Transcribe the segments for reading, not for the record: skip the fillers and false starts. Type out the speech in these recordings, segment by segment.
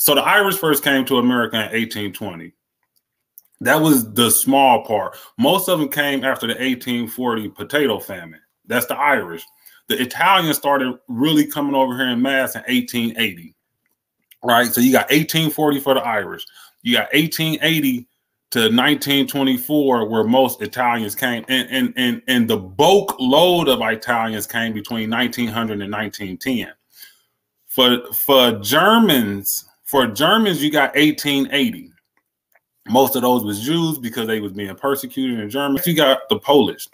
So the Irish first came to America in 1820. That was the small part. Most of them came after the 1840 potato famine. That's the Irish. The Italians started really coming over here in mass in 1880. Right? So you got 1840 for the Irish. You got 1880 to 1924 where most Italians came. And the bulk load of Italians came between 1900 and 1910. For Germans, you got 1880. Most of those was Jews because they was being persecuted in Germany. You got the Polish.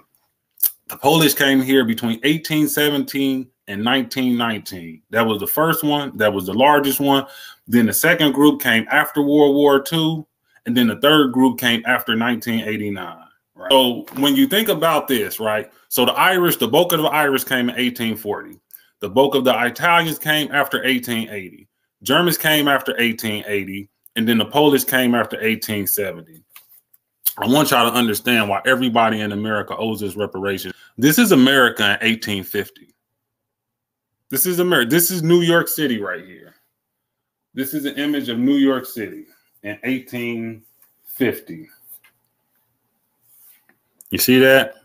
The Polish came here between 1817 and 1919. That was the first one. That was the largest one. Then the second group came after World War II. And then the third group came after 1989. Right? So when you think about this, right? So the Irish, the bulk of the Irish came in 1840. The bulk of the Italians came after 1880. Germans came after 1880. And then the Polish came after 1870. I want y'all to understand why everybody in America owes us reparations. This is America in 1850. This is America. This is New York City right here. This is an image of New York City in 1850. You see that?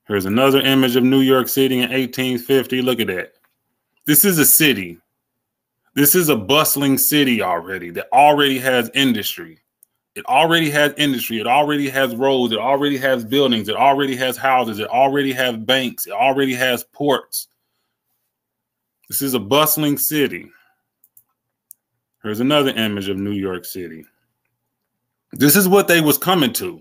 Here's another image of New York City in 1850. Look at that. This is a city. This is a bustling city already that already has industry. It already has industry. It already has roads. It already has buildings. It already has houses. It already has banks. It already has ports. This is a bustling city. Here's another image of New York City. This is what they was coming to.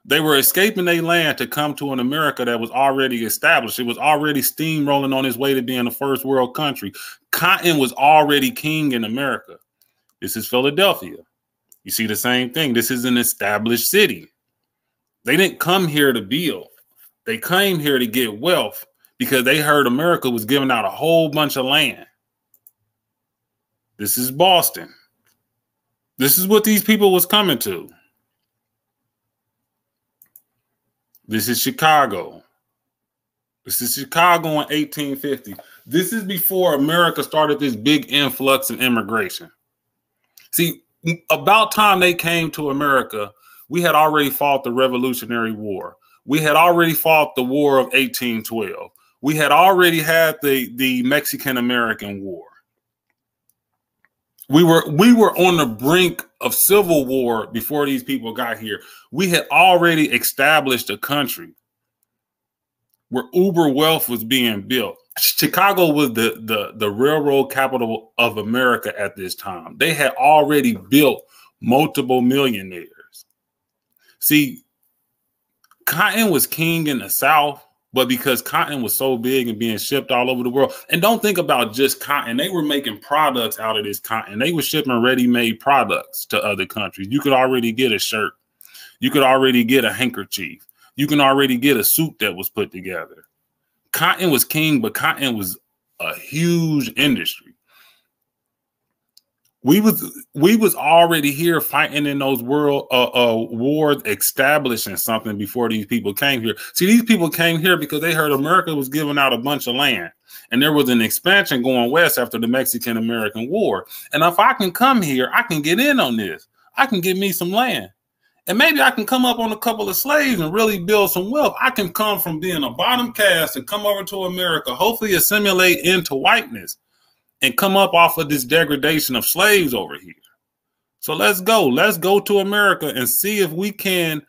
They were escaping their land to come to an America that was already established. It was already steamrolling on its way to being a first world country. Cotton was already king in America. This is Philadelphia. You see the same thing. This is an established city. They didn't come here to build. They came here to get wealth because they heard America was giving out a whole bunch of land. This is Boston. This is what these people was coming to. This is Chicago. This is Chicago in 1850. This is before America started this big influx in immigration. See, about time they came to America, we had already fought the Revolutionary War. We had already fought the War of 1812. We had already had the Mexican-American War. We were on the brink of civil war before these people got here. We had already established a country where uber wealth was being built. Chicago was the railroad capital of America at this time. They had already built multiple millionaires. See, cotton was king in the South, but because cotton was so big and being shipped all over the world, and don't think about just cotton. They were making products out of this cotton. They were shipping ready-made products to other countries. You could already get a shirt. You could already get a handkerchief. You can already get a suit that was put together. Cotton was king, but cotton was a huge industry. We was already here fighting in those world wars, establishing something before these people came here. See, these people came here because they heard America was giving out a bunch of land, and there was an expansion going west after the Mexican-American War. And if I can come here, I can get in on this. I can get me some land, and maybe I can come up on a couple of slaves and really build some wealth. I can come from being a bottom caste and come over to America, hopefully assimilate into whiteness, and come up off of this degradation of slaves over here. So let's go. Let's go to America and see if we can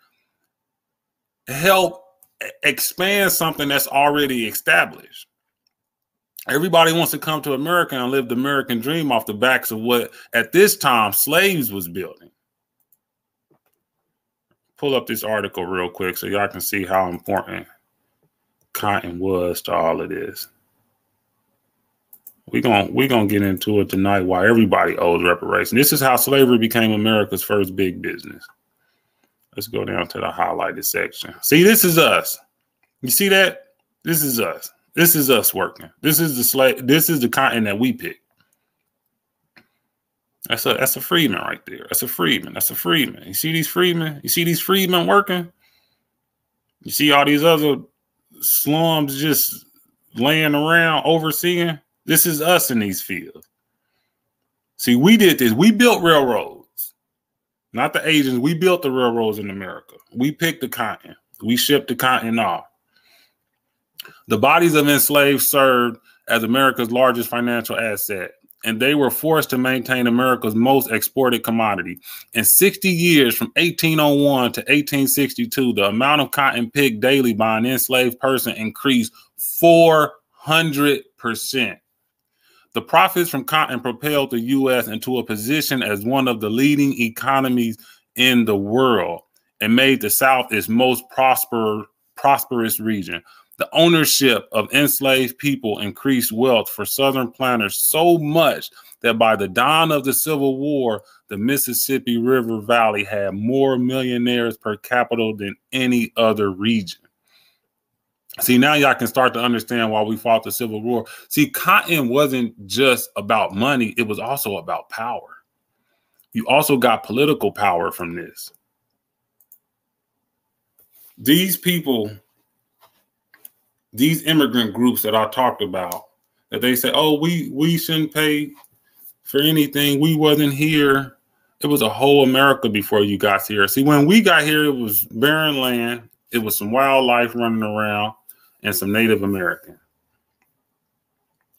help expand something that's already established. Everybody wants to come to America and live the American dream off the backs of what, at this time, slaves was building. Pull up this article real quick so y'all can see how important cotton was to all of this. We're gonna get into it tonight, why everybody owes reparations. This is how slavery became America's first big business. Let's go down to the highlighted section. See, this is us. You see that? This is us. This is us working. This is the slave. This is the cotton that we pick. That's a freedman right there. That's a freedman. That's a freedman. You see these freedmen? You see these freedmen working? You see all these other slums just laying around overseeing? This is us in these fields. See, we did this. We built railroads, not the Asians. We built the railroads in America. We picked the cotton. We shipped the cotton off. The bodies of enslaved served as America's largest financial asset, and they were forced to maintain America's most exported commodity. In 60 years, from 1801 to 1862, the amount of cotton picked daily by an enslaved person increased 400%. The profits from cotton propelled the U.S. into a position as one of the leading economies in the world and made the South its most prosperous region. The ownership of enslaved people increased wealth for Southern planters so much that by the dawn of the Civil War, the Mississippi River Valley had more millionaires per capita than any other region. See, now y'all can start to understand why we fought the Civil War. See, cotton wasn't just about money. It was also about power. You also got political power from this. These people, these immigrant groups that I talked about, that they say, oh, we shouldn't pay for anything. We wasn't here. It was a whole America before you got here. See, when we got here, it was barren land. It was some wildlife running around and some Native American.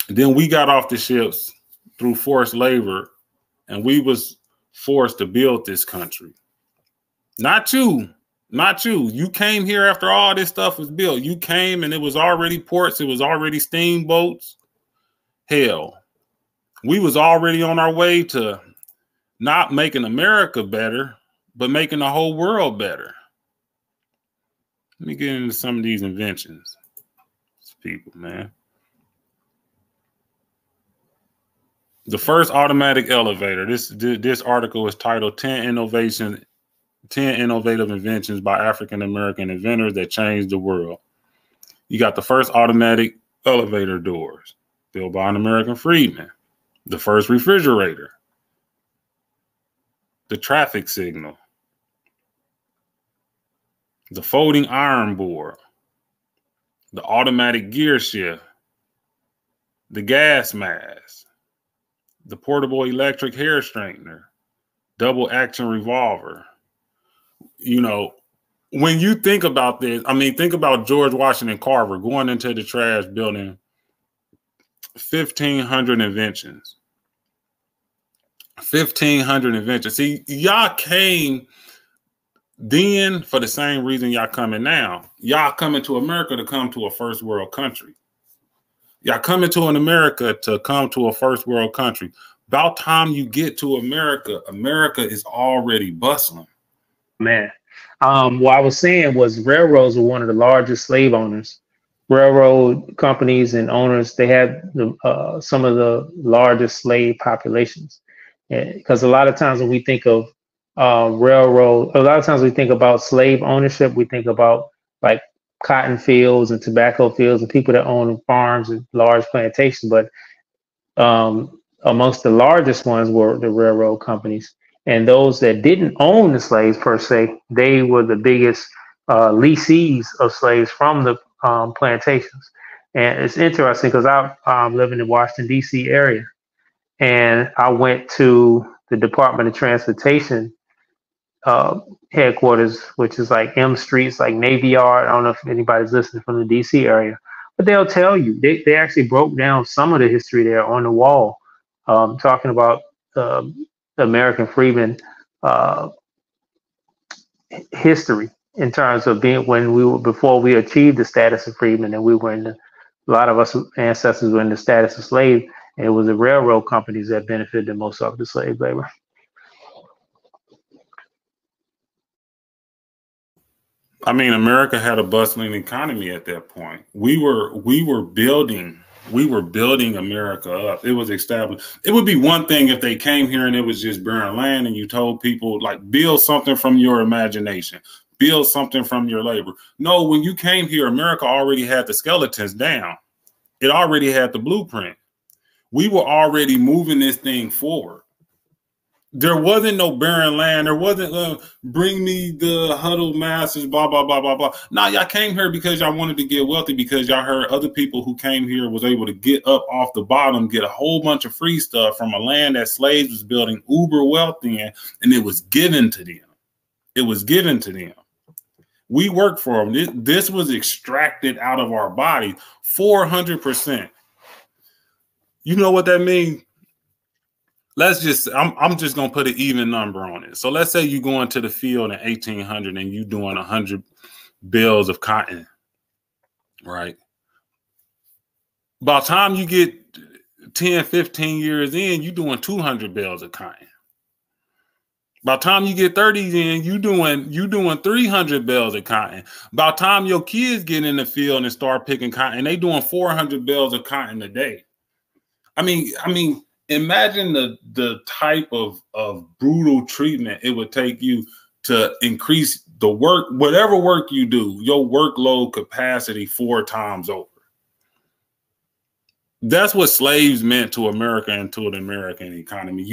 Then we got off the ships through forced labor, and we was forced to build this country. Not you. Not you. You came here after all this stuff was built. You came and it was already ports. It was already steamboats. Hell, we was already on our way to not making America better, but making the whole world better. Let me get into some of these inventions. These people, man. The first automatic elevator. This article is titled 10 Innovative Inventions by African-American Inventors That Changed the World. You got the first automatic elevator doors, built by an American freedman. The first refrigerator. The traffic signal. The folding iron board. The automatic gear shift. The gas mask. The portable electric hair straightener. Double action revolver. You know, when you think about this, I mean, think about George Washington Carver going into the trash building 1,500 inventions. 1,500 inventions. See, y'all came then for the same reason y'all coming now. Y'all coming to America to come to a first world country. Y'all coming to an America to come to a first world country. About time you get to America, America is already bustling. Man, what I was saying was railroads were one of the largest slave owners. Railroad companies and owners, they had some of the largest slave populations. Because a lot of times when we think of railroad, a lot of times we think about slave ownership, we think about like cotton fields and tobacco fields and people that own farms and large plantations. But amongst the largest ones were the railroad companies. And those that didn't own the slaves per se, they were the biggest lessees of slaves from the plantations. And it's interesting because I'm living in the Washington, D.C. area. And I went to the Department of Transportation headquarters, which is like M Streets, like Navy Yard. I don't know if anybody's listening from the D.C. area, but they'll tell you. They actually broke down some of the history there on the wall, talking about the American freedmen history in terms of being when we were before we achieved the status of freedmen, and we were in a lot of us ancestors were in the status of slave, and it was the railroad companies that benefited the most of the slave labor. I mean, America had a bustling economy at that point. We were building America up. It was established. It would be one thing if they came here and it was just barren land and you told people like build something from your imagination, build something from your labor. No, when you came here, America already had the skeletons down. It already had the blueprint. We were already moving this thing forward. There wasn't no barren land. There wasn't bring me the huddled masses, blah, blah, blah, blah, blah. No, y'all came here because y'all wanted to get wealthy, because y'all heard other people who came here was able to get up off the bottom, get a whole bunch of free stuff from a land that slaves was building uber wealth in, and it was given to them. It was given to them. We worked for them. This was extracted out of our body, 400%. You know what that means? Let's just, I'm just going to put an even number on it. So let's say you go into the field in 1800 and you doing 100 bales of cotton, right? By the time you get 10, 15 years in, you're doing 200 bales of cotton. By the time you get 30 in, you doing 300 bales of cotton. By the time your kids get in the field and start picking cotton, they doing 400 bales of cotton a day. I mean, imagine the type of brutal treatment it would take you to increase the work, whatever work you do, your workload capacity 4 times over. That's what slaves meant to America and to the American economy.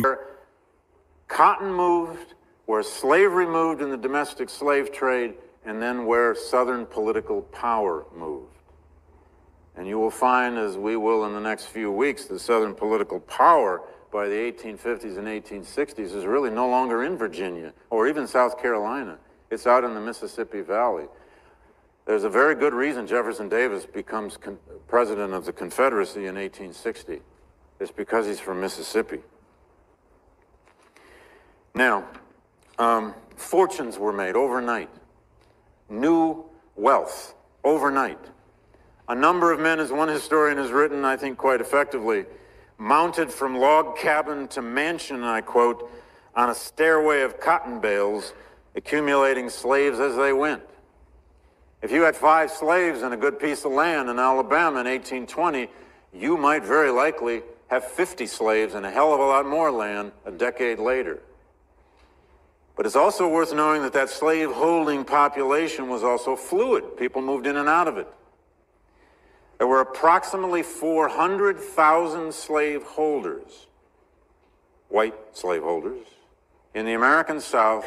Cotton moved, where slavery moved in the domestic slave trade, and then where Southern political power moved. And you will find, as we will in the next few weeks, the Southern political power by the 1850s and 1860s is really no longer in Virginia or even South Carolina. It's out in the Mississippi Valley. There's a very good reason Jefferson Davis becomes president of the Confederacy in 1860. It's because he's from Mississippi. Now, fortunes were made overnight. New wealth overnight. A number of men, as one historian has written, I think quite effectively, mounted from log cabin to mansion, I quote, on a stairway of cotton bales, accumulating slaves as they went. If you had 5 slaves and a good piece of land in Alabama in 1820, you might very likely have 50 slaves and a hell of a lot more land a decade later. But it's also worth knowing that that slave-holding population was also fluid. People moved in and out of it. There were approximately 400,000 slaveholders, white slaveholders, in the American South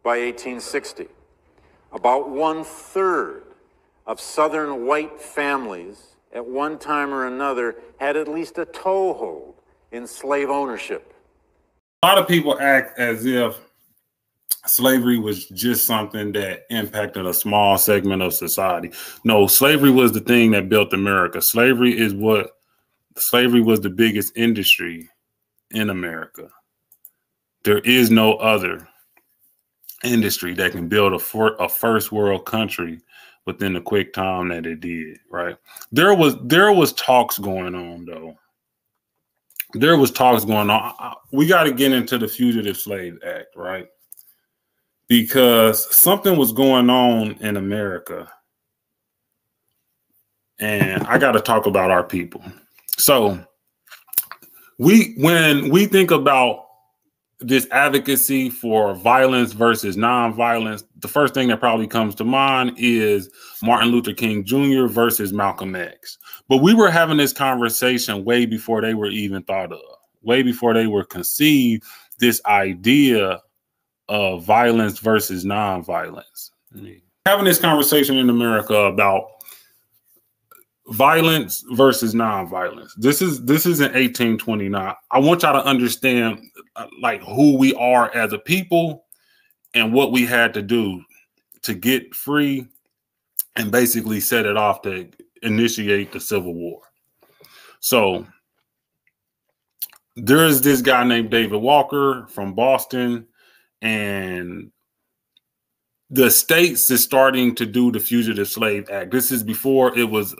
by 1860. About 1/3 of Southern white families at one time or another had at least a toehold in slave ownership. A lot of people act as if slavery was just something that impacted a small segment of society. No, slavery was the thing that built America. Slavery was the biggest industry in America. There is no other industry that can build a first world country within the quick time that it did, right? There was talks going on, though. There was talks going on. We got to get into the Fugitive Slave Act, right? Because something was going on in America. And I got to talk about our people. So when we think about this advocacy for violence versus nonviolence, the first thing that probably comes to mind is Martin Luther King Jr. versus Malcolm X. But we were having this conversation way before they were even thought of, way before they were conceived, this idea of violence versus nonviolence. Having this conversation in America about violence versus nonviolence. This is in 1829. I want y'all to understand like who we are as a people and what we had to do to get free and basically set it off to initiate the Civil War. So there is this guy named David Walker from Boston, and the states is starting to do the Fugitive Slave Act. This is before it was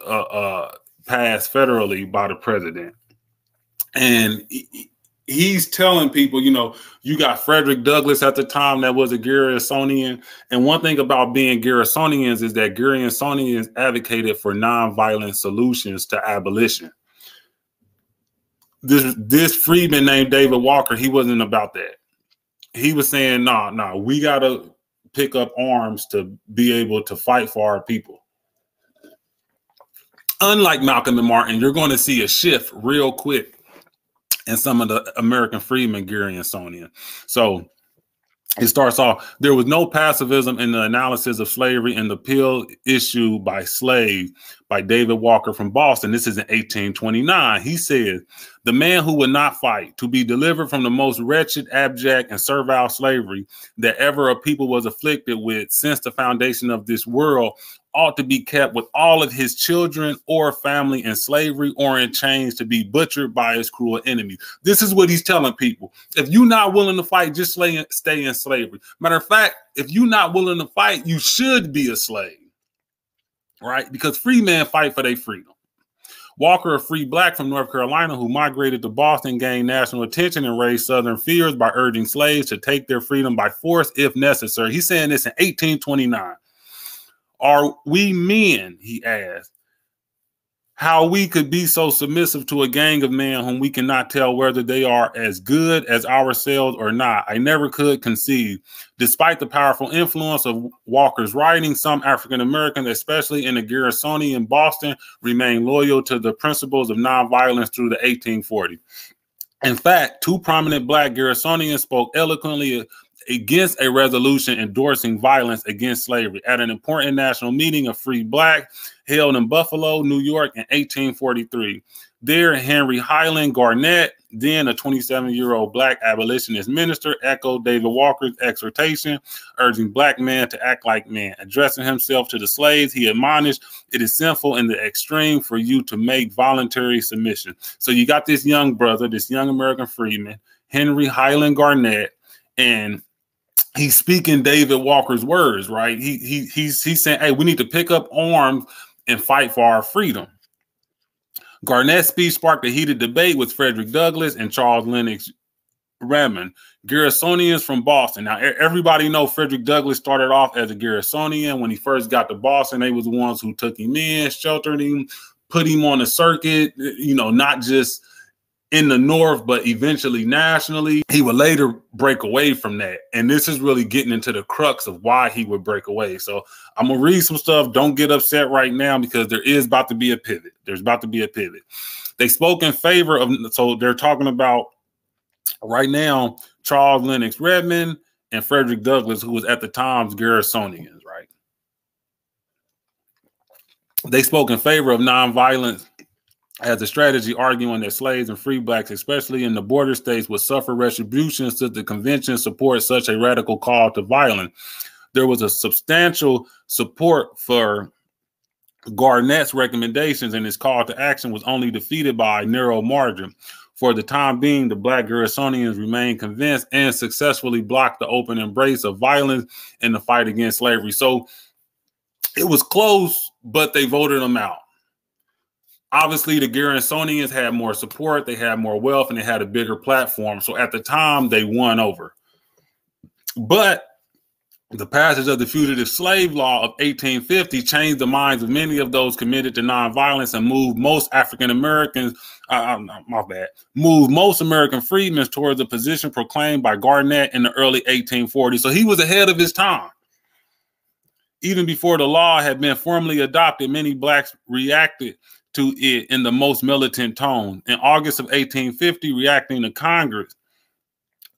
passed federally by the president. And he's telling people, you know, you got Frederick Douglass at the time that was a Garrisonian. And one thing about being Garrisonians is that Garrisonians advocated for nonviolent solutions to abolition. This freedman named David Walker, he wasn't about that. He was saying, no, we got to pick up arms to be able to fight for our people. Unlike Malcolm and Martin, you're going to see a shift real quick and some of the American freedmen, Garrisonian. So it starts off, there was no pacifism in the analysis of slavery in the appeal issued by slaves by David Walker from Boston. This is in 1829. He said, the man who would not fight to be delivered from the most wretched, abject, and servile slavery that ever a people was afflicted with since the foundation of this world ought to be kept with all of his children or family in slavery or in chains to be butchered by his cruel enemies. This is what he's telling people. If you're not willing to fight, just stay in slavery. Matter of fact, if you're not willing to fight, you should be a slave, right? Because free men fight for their freedom. Walker, a free black from North Carolina who migrated to Boston, gained national attention and raised Southern fears by urging slaves to take their freedom by force if necessary. He's saying this in 1829. Are we men, he asked, how we could be so submissive to a gang of men whom we cannot tell whether they are as good as ourselves or not? I never could conceive. Despite the powerful influence of Walker's writing, some African Americans, especially in the Garrisonian Boston, remained loyal to the principles of nonviolence through the 1840s. In fact, two prominent black Garrisonians spoke eloquently against a resolution endorsing violence against slavery at an important national meeting of free black held in Buffalo, New York in 1843. There, Henry Highland Garnett, then a 27-year-old black abolitionist minister, echoed David Walker's exhortation, urging black men to act like men. Addressing himself to the slaves, he admonished, it is sinful in the extreme for you to make voluntary submission. So you got this young brother, this young American freedman, Henry Highland Garnett, and he's speaking David Walker's words, right? He's saying, hey, we need to pick up arms and fight for our freedom. Garnett's speech sparked a heated debate with Frederick Douglass and Charles Lennox Redmond, Garrisonians from Boston. Now, everybody know Frederick Douglass started off as a Garrisonian. When he first got to Boston, they was the ones who took him in, sheltered him, put him on the circuit, you know, not just in the North, but eventually nationally. He would later break away from that. And this is really getting into the crux of why he would break away. So I'm going to read some stuff. Don't get upset right now because there is about to be a pivot. There's about to be a pivot. They spoke in favor of, so they're talking about right now, Charles Lennox Redmond and Frederick Douglass, who was at the time's Garrisonians, right? They spoke in favor of nonviolence as a strategy, arguing that slaves and free blacks, especially in the border states, would suffer retribution should the convention support such a radical call to violence. There was a substantial support for Garnett's recommendations, and his call to action was only defeated by a narrow margin. For the time being, the black Garrisonians remained convinced and successfully blocked the open embrace of violence in the fight against slavery. So it was close, but they voted them out. Obviously, the Garrisonians had more support, they had more wealth, and they had a bigger platform. So at the time, they won over. But the passage of the Fugitive Slave Law of 1850 changed the minds of many of those committed to nonviolence and moved most African Americans, moved most American freedmen towards the position proclaimed by Garnett in the early 1840s. So he was ahead of his time. Even before the law had been formally adopted, many blacks reacted to it in the most militant tone. In August of 1850, reacting to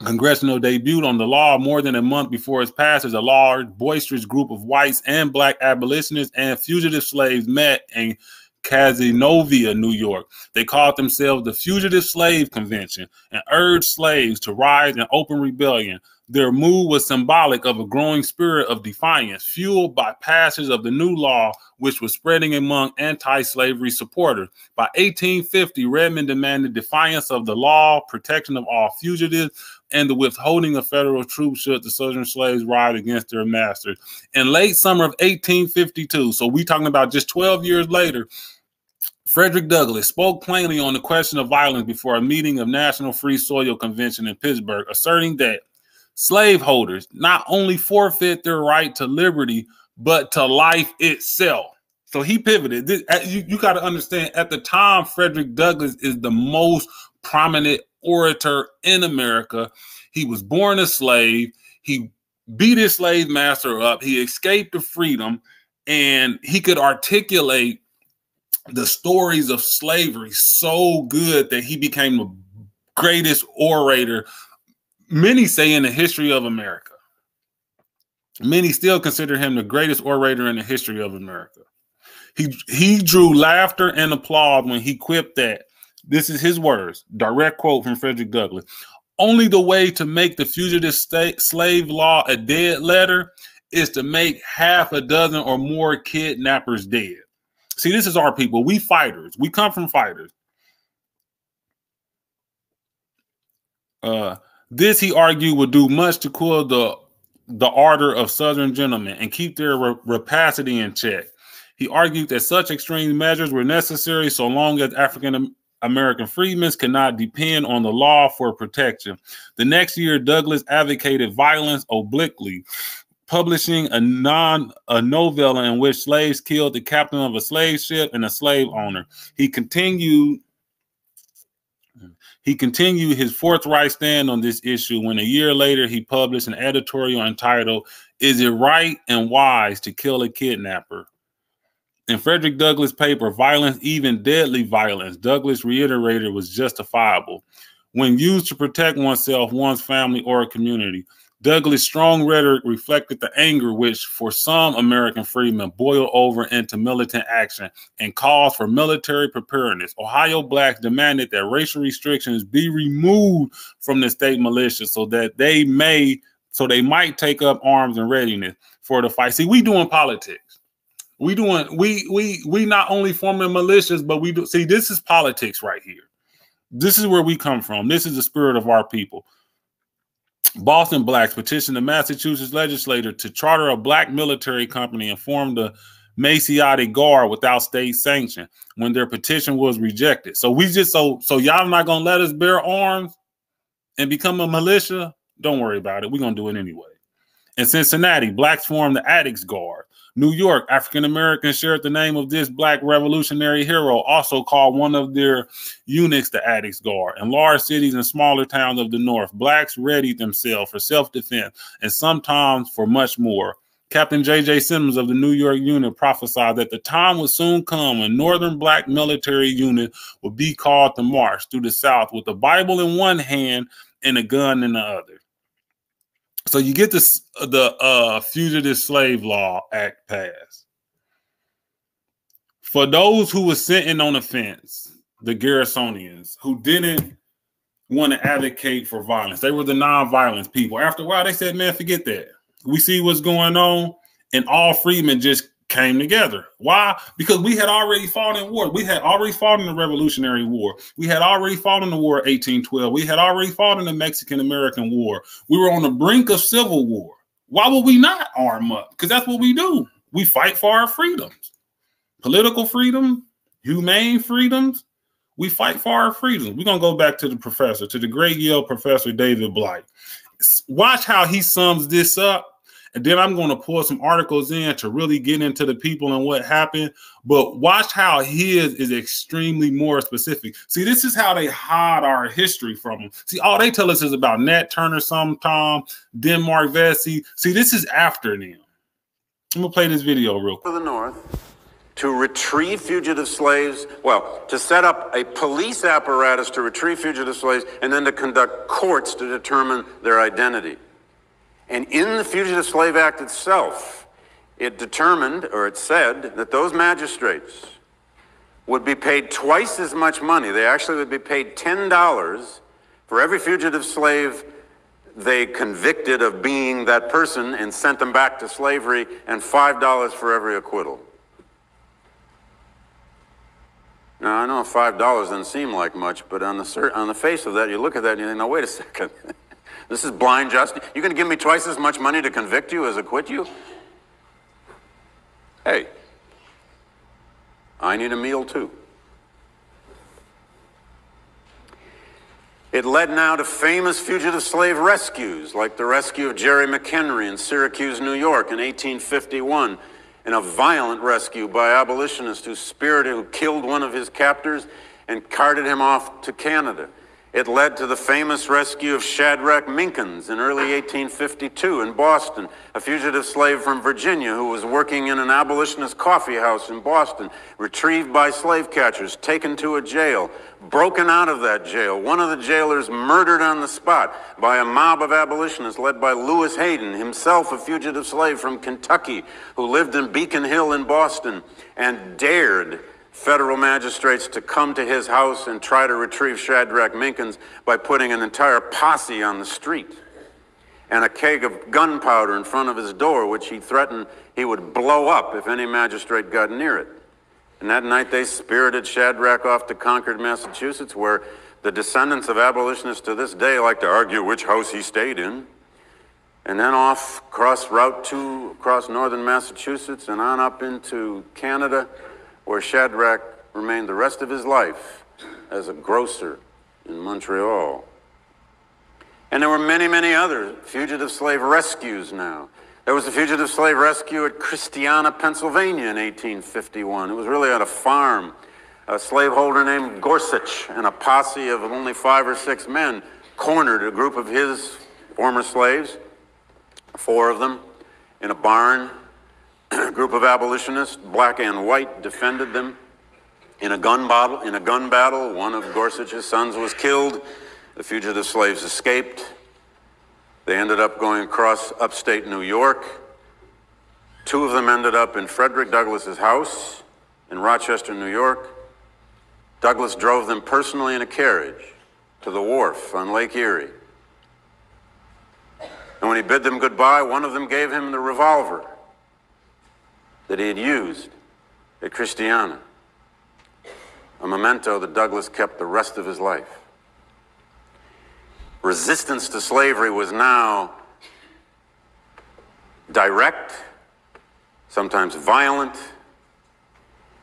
congressional debut on the law more than a month before its passage, a large, boisterous group of whites and black abolitionists and fugitive slaves met in Cazenovia, New York. They called themselves the Fugitive Slave Convention and urged slaves to rise in open rebellion. Their mood was symbolic of a growing spirit of defiance, fueled by passage of the new law, which was spreading among anti-slavery supporters. By 1850, Redmond demanded defiance of the law, protection of all fugitives, and the withholding of federal troops should the Southern slaves rise against their masters. In late summer of 1852, so we talking about just 12 years later, Frederick Douglass spoke plainly on the question of violence before a meeting of National Free Soil Convention in Pittsburgh, asserting that slaveholders not only forfeit their right to liberty, but to life itself. So he pivoted. You got to understand, at the time, Frederick Douglass is the most prominent orator in America. He was born a slave. He beat his slave master up. He escaped to freedom, and he could articulate the stories of slavery so good that he became a greatest orator, many say, in the history of America. Many still consider him the greatest orator in the history of America. He drew laughter and applause when he quipped that, this is his words, direct quote from Frederick Douglass, only the way to make the fugitive slave law a dead letter is to make half a dozen or more kidnappers dead. See, this is our people. We fighters. We come from fighters. This, he argued, would do much to cool the ardor of Southern gentlemen and keep their rapacity in check. He argued that such extreme measures were necessary so long as African American freedmen could not depend on the law for protection. The next year, Douglass advocated violence obliquely, publishing a novella in which slaves killed the captain of a slave ship and a slave owner. He continued his forthright stand on this issue when a year later he published an editorial entitled, "Is It Right and Wise to Kill a Kidnapper?" In Frederick Douglass' paper, Violence, Even Deadly Violence, Douglass reiterated was justifiable when used to protect oneself, one's family, or a community. Douglass' strong rhetoric reflected the anger which, for some American freedmen, boiled over into militant action and calls for military preparedness. Ohio blacks demanded that racial restrictions be removed from the state militia so they might take up arms in readiness for the fight. See, we doing politics. We not only forming militias, but we do. See, this is politics right here. This is where we come from. This is the spirit of our people. Boston blacks petitioned the Massachusetts legislature to charter a black military company and form the Maciati Guard without state sanction when their petition was rejected. So so y'all not gonna let us bear arms and become a militia? Don't worry about it. We're gonna do it anyway. In Cincinnati, blacks formed the Addicts Guard. New York, African Americans shared the name of this black revolutionary hero, also called one of their units the Addicts Guard. In large cities and smaller towns of the North, blacks readied themselves for self-defense and sometimes for much more. Captain J.J. Simmons of the New York unit prophesied that the time would soon come when Northern black military units would be called to march through the South with a Bible in one hand and a gun in the other. So you get the Fugitive Slave Law Act passed. For those who were sitting on the fence, the Garrisonians, who didn't want to advocate for violence, they were the nonviolence people. After a while, they said, man, forget that. We see what's going on, and all freedmen just came together. Why? Because we had already fought in war. We had already fought in the Revolutionary War. We had already fought in the War of 1812. We had already fought in the Mexican-American War. We were on the brink of civil war. Why would we not arm up? Because that's what we do. We fight for our freedoms. Political freedom, humane freedoms. We fight for our freedoms. We're going to go back to the professor, to the great Yale professor, David Blight. Watch how he sums this up. And then I'm going to pull some articles in to really get into the people and what happened. But watch how his is extremely more specific. See, this is how they hide our history from them. See, all they tell us is about Nat Turner sometime, Denmark Vesey. See, this is after them. I'm going to play this video real quick. For the North, to retrieve fugitive slaves, well, to set up a police apparatus to retrieve fugitive slaves, and then to conduct courts to determine their identity. And in the Fugitive Slave Act itself, it determined, or it said, that those magistrates would be paid twice as much money. They actually would be paid $10 for every fugitive slave they convicted of being that person and sent them back to slavery, and $5 for every acquittal. Now, I know $5 doesn't seem like much, but on the face of that, you look at that and you think, no, wait a second. This is blind justice. You're going to give me twice as much money to convict you as acquit you? Hey, I need a meal too. It led now to famous fugitive slave rescues, like the rescue of Jerry McHenry in Syracuse, New York in 1851, and a violent rescue by abolitionists who killed one of his captors and carted him off to Canada. It led to the famous rescue of Shadrach Minkins in early 1852 in Boston, a fugitive slave from Virginia who was working in an abolitionist coffee house in Boston, retrieved by slave catchers, taken to a jail, broken out of that jail. One of the jailers murdered on the spot by a mob of abolitionists led by Lewis Hayden, himself a fugitive slave from Kentucky who lived in Beacon Hill in Boston and dared federal magistrates to come to his house and try to retrieve Shadrach Minkins by putting an entire posse on the street and a keg of gunpowder in front of his door, which he threatened he would blow up if any magistrate got near it. And that night they spirited Shadrach off to Concord, Massachusetts, where the descendants of abolitionists to this day like to argue which house he stayed in. And then off across Route 2, across northern Massachusetts and on up into Canada, where Shadrach remained the rest of his life as a grocer in Montreal. And there were many, many other fugitive slave rescues now. There was a fugitive slave rescue at Christiana, Pennsylvania in 1851. It was really at a farm. A slaveholder named Gorsuch and a posse of only 5 or 6 men cornered a group of his former slaves, 4 of them, in a barn. A group of abolitionists, black and white, defended them in a gun battle. One of Gorsuch's sons was killed. The fugitive slaves escaped. They ended up going across upstate New York. 2 of them ended up in Frederick Douglass's house in Rochester, New York. Douglass drove them personally in a carriage to the wharf on Lake Erie. And when he bid them goodbye, one of them gave him the revolver that he had used at Christiana, a memento that Douglass kept the rest of his life. Resistance to slavery was now direct, sometimes violent.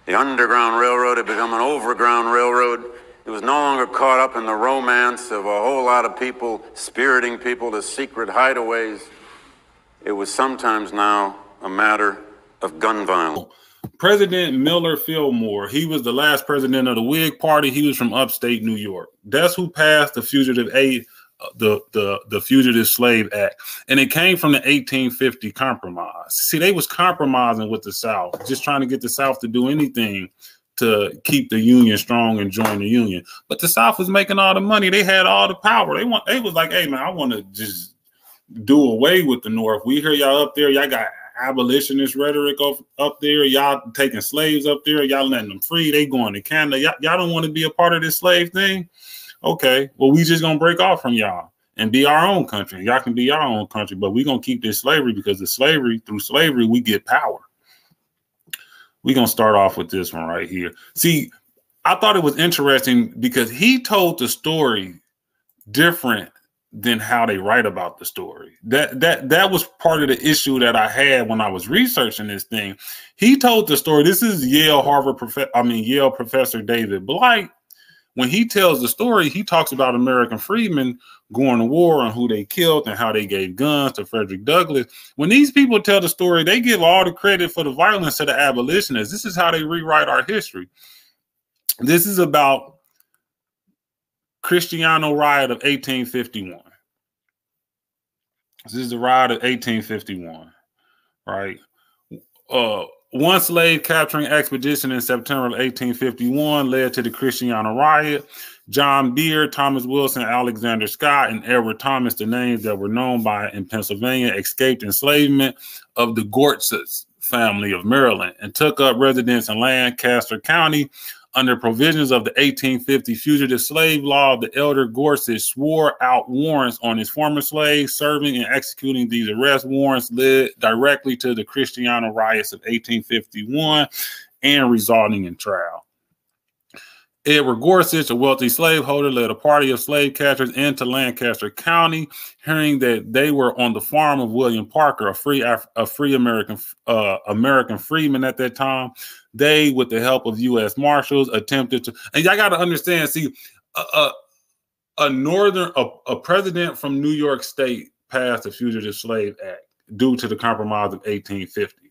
The Underground Railroad had become an overground railroad. It was no longer caught up in the romance of a whole lot of people spiriting people to secret hideaways. It was sometimes now a matter of gun violence. President Miller Fillmore, he was the last president of the Whig Party. He was from upstate New York. That's who passed the Fugitive Fugitive Slave Act, and it came from the 1850 Compromise. See, they was compromising with the South, just trying to get the South to do anything to keep the Union strong and join the Union. But the South was making all the money. They had all the power. They was like, hey man, I want to just do away with the North. We hear y'all up there. Y'all got abolitionist rhetoric up there. Y'all taking slaves up there. Y'all letting them free. They going to Canada. Y'all don't want to be a part of this slave thing. Okay, well, we just gonna break off from y'all and be our own country. Y'all can be your own country, but we gonna keep this slavery because through slavery, we get power. We gonna start off with this one right here. See, I thought it was interesting because he told the story different than how they write about the story. That was part of the issue that I had when I was researching this thing. He told the story. This is Yale professor David Blight. When he tells the story, he talks about American freedmen going to war and who they killed and how they gave guns to Frederick Douglass. When these people tell the story, they give all the credit for the violence to the abolitionists. This is how they rewrite our history. This is about Christiana riot of 1851. This is the riot of 1851, right? One slave capturing expedition in September of 1851 led to the Christiana riot. John Beard, Thomas Wilson, Alexander Scott, and Edward Thomas, the names that were known by in Pennsylvania, escaped enslavement of the Gorsuch family of Maryland and took up residence in Lancaster County. Under provisions of the 1850 Fugitive Slave Law, the elder Gorsuch swore out warrants on his former slaves. Serving and executing these arrest warrants led directly to the Christiana riots of 1851 and resulting in trial. Edward Gorsuch, a wealthy slaveholder, led a party of slave catchers into Lancaster County, hearing that they were on the farm of William Parker, a free American freedman at that time. They, with the help of U.S. Marshals, attempted to, and y'all got to understand, see, a president from New York State passed the Fugitive Slave Act due to the Compromise of 1850,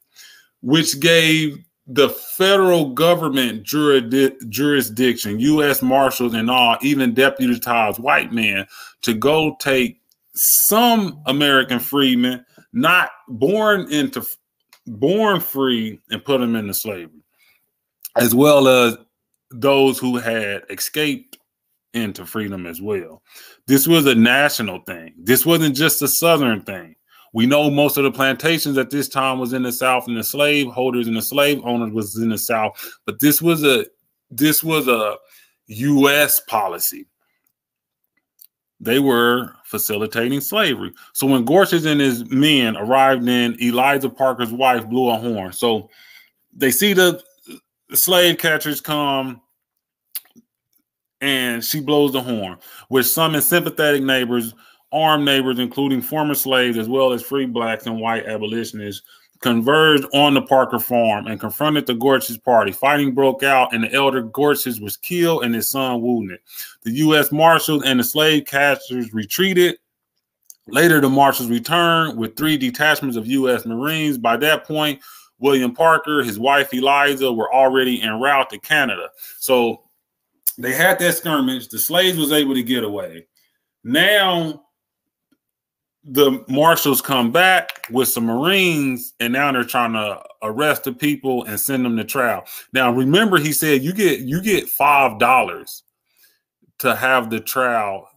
which gave the federal government jurisdiction, U.S. Marshals and all, even deputized white men to go take some American freedmen, not born free, and put them into slavery, as well as those who had escaped into freedom as well. This was a national thing. This wasn't just a Southern thing. We know most of the plantations at this time was in the South, and the slave holders and the slave owners was in the South. But this was a U.S. policy. They were facilitating slavery. So when Gorsuch and his men arrived in, Eliza Parker's wife blew a horn. So they see the slave catchers come, and she blows the horn, which summoned sympathetic neighbors, armed neighbors, including former slaves, as well as free blacks and white abolitionists, converged on the Parker farm and confronted the Gorsuch party. Fighting broke out, and the elder Gorsuch was killed and his son wounded. The U.S. Marshals and the slave catchers retreated. Later, the Marshals returned with 3 detachments of U.S. Marines. By that point, William Parker, his wife Eliza, were already en route to Canada. So they had that skirmish. The slaves was able to get away. Now the Marshals come back with some Marines, and now they're trying to arrest the people and send them to trial. Now, remember, he said you get $5 to have the trial,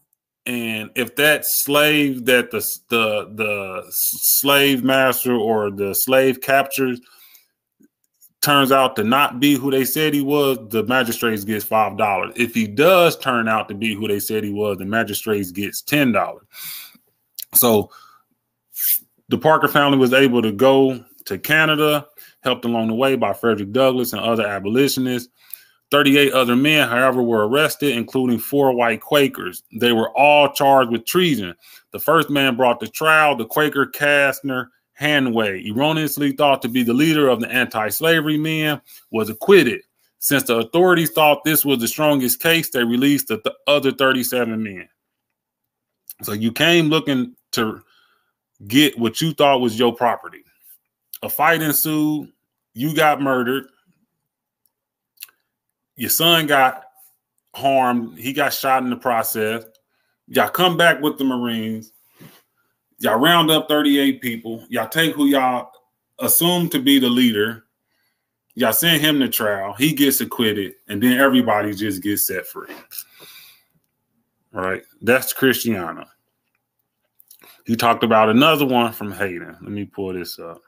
and if that slave that the slave master or the slave captures turns out to not be who they said he was, the magistrates gets $5. If he does turn out to be who they said he was, the magistrates gets $10. So the Parker family was able to go to Canada, helped along the way by Frederick Douglass and other abolitionists. 38 other men, however, were arrested, including 4 white Quakers. They were all charged with treason. The first man brought to trial, the Quaker Castner Hanway, erroneously thought to be the leader of the anti-slavery men, was acquitted. Since the authorities thought this was the strongest case, they released the other 37 men. So you came looking to get what you thought was your property. A fight ensued. You got murdered. Your son got harmed. He got shot in the process. Y'all come back with the Marines. Y'all round up 38 people. Y'all take who y'all assume to be the leader. Y'all send him to trial. He gets acquitted. And then everybody just gets set free. All right. That's Christiana. He talked about another one from Hayden. Let me pull this up.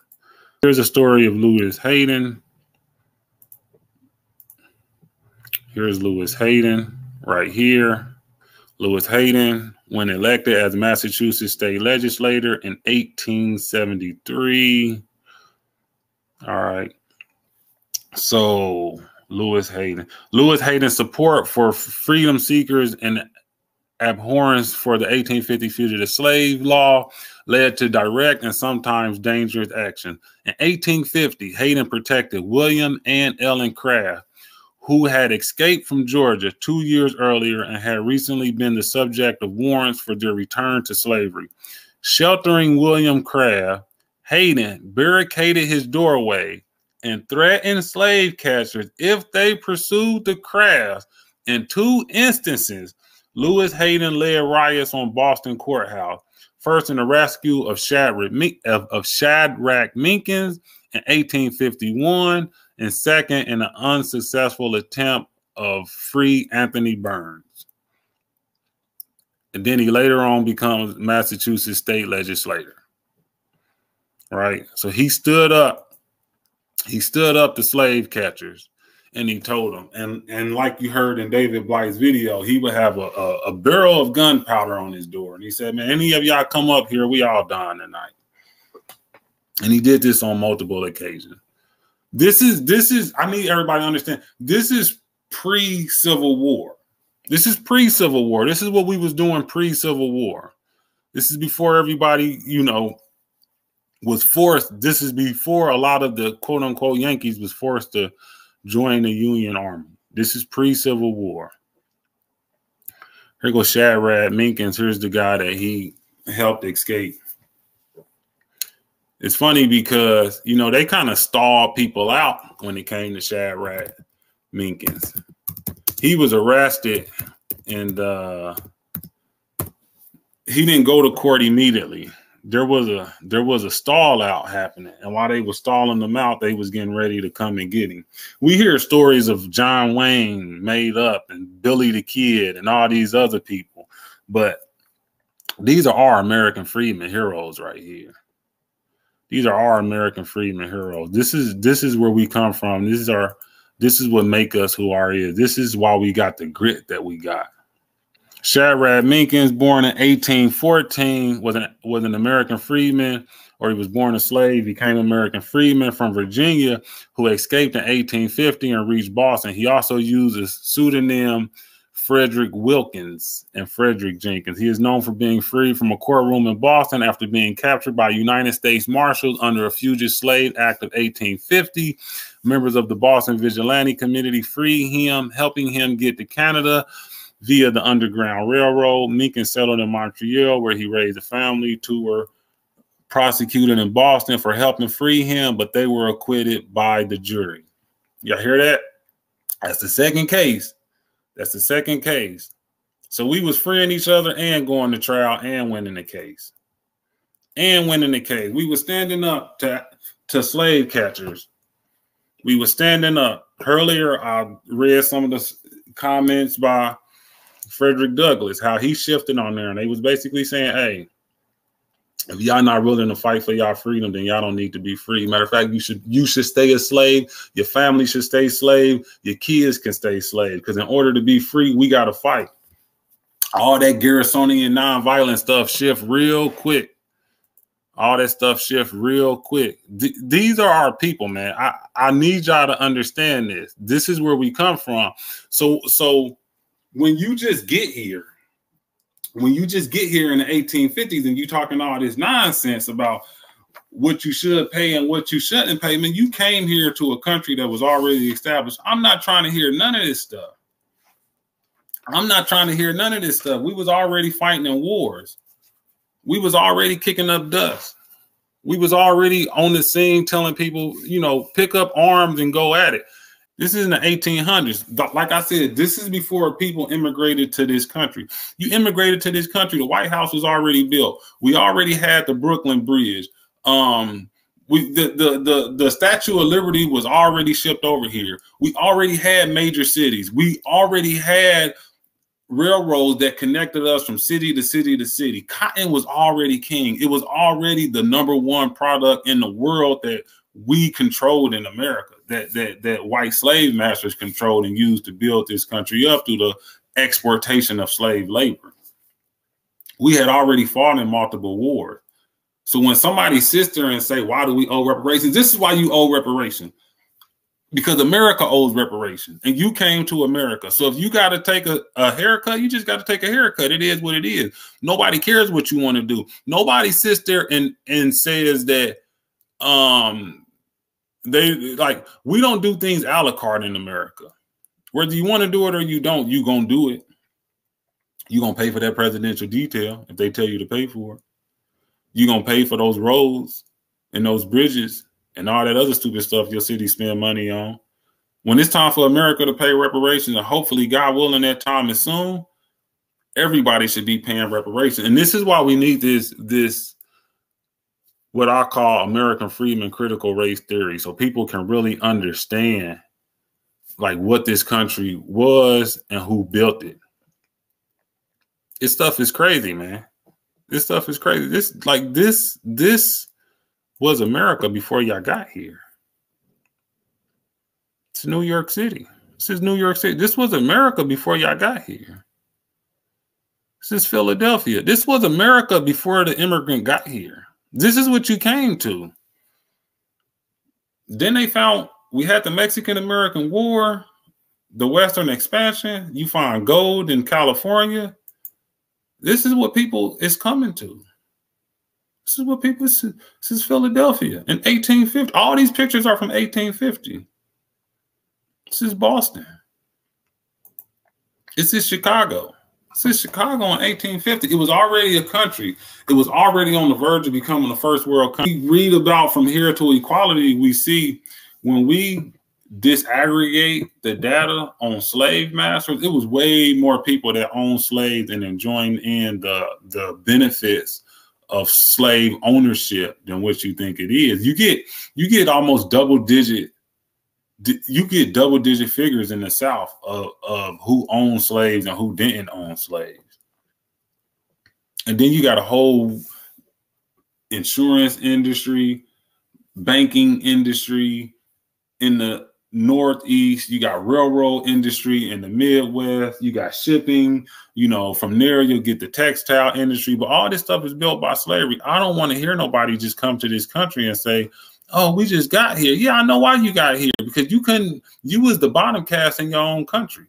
Here's a story of Lewis Hayden. Here's Lewis Hayden right here. Lewis Hayden, when elected as Massachusetts state legislator in 1873. All right. So Lewis Hayden's support for freedom seekers and abhorrence for the 1850 fugitive slave law led to direct and sometimes dangerous action. In 1850, Hayden protected William and Ellen Craft, who had escaped from Georgia 2 years earlier and had recently been the subject of warrants for their return to slavery. Sheltering William Craft, Hayden barricaded his doorway and threatened slave catchers if they pursued the Crafts. In 2 instances, Lewis Hayden led riots on Boston Courthouse, first in the rescue of Shadrach Minkins in 1851, and second in an unsuccessful attempt of free Anthony Burns. And then he later on becomes Massachusetts state legislator. Right? So he stood up. He stood up to slave catchers, and he told them. And like you heard in David Blight's video, he would have a barrel of gunpowder on his door. And he said, man, any of y'all come up here, we all dying tonight. And he did this on multiple occasions. This is, I need everybody to understand, this is pre-Civil War. This is pre-Civil War. This is what we was doing pre-Civil War. This is before everybody, you know, was forced. This is before a lot of the quote unquote Yankees was forced to join the Union Army. This is pre-Civil War. Here goes Shadrach Minkins. Here's the guy that he helped escape. It's funny because, you know, they kind of stalled people out when it came to Shadrach Minkins. He was arrested and he didn't go to court immediately. There was a stall out happening, and while they were stalling them out, they was getting ready to come and get him. We hear stories of John Wayne Made Up and Billy the Kid and all these other people, but these are our American freedmen heroes right here. These are our American freedmen heroes. This is where we come from. This is what make us who our is. This is why we got the grit that we got. Shadrach Minkins, born in 1814, was an American freedman, or he was born a slave, became an American freedman from Virginia who escaped in 1850 and reached Boston. He also used a pseudonym Frederick Wilkins and Frederick Jenkins. He is known for being freed from a courtroom in Boston after being captured by United States Marshals under a Fugitive Slave Act of 1850. Members of the Boston Vigilante Committee freed him, helping him get to Canada via the Underground Railroad. Minkins settled in Montreal, where he raised a family. Two were prosecuted in Boston for helping free him, but they were acquitted by the jury. Y'all hear that? That's the second case. That's the second case. So we was freeing each other and going to trial and winning the case. And winning the case. We were standing up to slave catchers. We were standing up. Earlier, I read some of the comments by Frederick Douglass, how he shifted on there. And they was basically saying, hey, if y'all not willing to fight for y'all freedom, then y'all don't need to be free. Matter of fact, you should stay a slave. Your family should stay slave. Your kids can stay slave. Because in order to be free, we got to fight. All that Garrisonian nonviolent stuff shift real quick. All that stuff shift real quick. These are our people, man. I need y'all to understand this. This is where we come from. So when you just get here, in the 1850s and you talking all this nonsense about what you should pay and what you shouldn't pay, man, you came here to a country that was already established. I'm not trying to hear none of this stuff. I'm not trying to hear none of this stuff. We was already fighting in wars. We was already kicking up dust. We was already on the scene telling people, you know, pick up arms and go at it. This is in the 1800s. Like I said, this is before people immigrated to this country. You immigrated to this country, the White House was already built. We already had the Brooklyn Bridge. The Statue of Liberty was already shipped over here. We already had major cities. We already had railroads that connected us from city to city to city. Cotton was already king. It was already the #1 product in the world that we controlled in America, that white slave masters controlled and used to build this country up through the exportation of slave labor. We had already fought in multiple wars. So when somebody sits there and say, why do we owe reparations? This is why you owe reparations. Because America owes reparations and you came to America. So if you got to take a haircut, you just got to take a haircut. It is what it is. Nobody cares what you want to do. Nobody sits there and says that we don't do things a la carte in America. Whether you want to do it or you don't, you gonna do it. You gonna pay for that presidential detail if they tell you to pay for it. You gonna pay for those roads and those bridges and all that other stupid stuff your city spend money on. When it's time for America to pay reparations, and hopefully, God willing, that time is soon, everybody should be paying reparations. And this is why we need this what I call American freedmen critical race theory, so people can really understand like what this country was and who built it. This stuff is crazy, man. This stuff is crazy. This was America before y'all got here. It's New York City. This is New York City. This was America before y'all got here. This is Philadelphia. This was America before the immigrant got here. This is what you came to. Then they found we had the Mexican-American War, the Western expansion. You find gold in California. This is what people is coming to. This is what people, this is Philadelphia in 1850. All these pictures are from 1850. This is Boston. This is Chicago. Since Chicago in 1850, it was already a country. It was already on the verge of becoming a first world country. We read about From Here to Equality, we see when we disaggregate the data on slave masters, it was way more people that owned slaves and enjoying in the benefits of slave ownership than what you think it is. You get almost double digit figures in the South of who owned slaves and who didn't own slaves. And then you got a whole insurance industry, banking industry in the Northeast. You got railroad industry in the Midwest. You got shipping. You know, from there you'll get the textile industry. But all this stuff is built by slavery. I don't want to hear nobody just come to this country and say, oh, we just got here. Yeah, I know why you got here, because you was the bottom caste in your own country.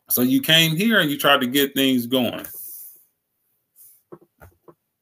So you came here and you tried to get things going.